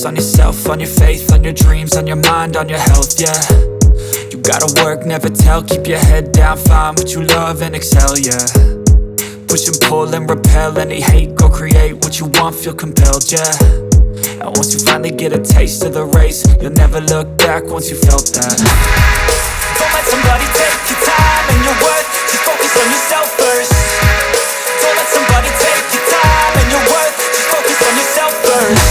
focus on yourself, on your faith, on your dreams, on your mind, on your health, yeah. You gotta work, never tell, keep your head down, find what you love and excel, yeah. Push and pull and repel any hate, go create what you want, feel compelled, yeah. And once you finally get a taste of the race, you'll never look back once you felt that. Don't let somebody take your time and your worth, just focus on yourself first. Don't let somebody take your time and your worth, just focus on yourself first.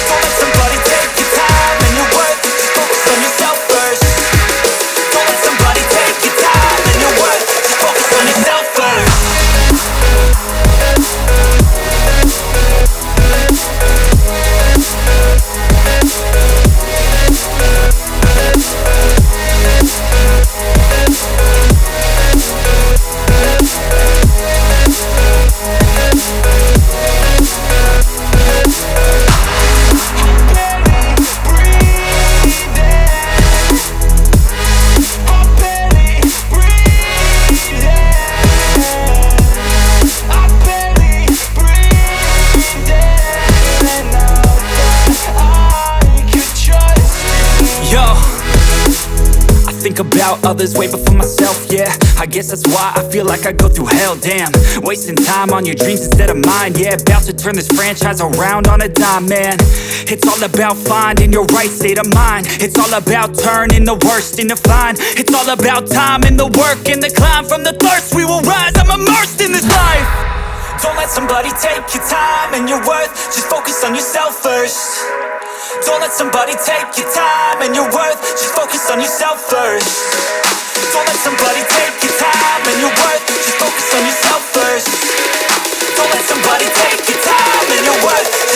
Don't let somebody take your time and your worth, just focus on yourself first. Don't let somebody take your time and your worth, just focus on yourself first. Think about others way before myself, yeah. I guess that's why I feel like I go through hell, damn. Wasting time on your dreams instead of mine, yeah. About to turn this franchise around on a dime, man. It's all about finding your right state of mind. It's all about turning the worst into fine. It's all about time and the work and the climb. From the thirst we will rise, I'm immersed in this life. Don't let somebody take your time and your worth, just focus on yourself first. Don't let somebody take your time and your worth, just focus on yourself first. Don't let somebody take your time and your worth, just focus on yourself first. Don't let somebody take your time and your worth.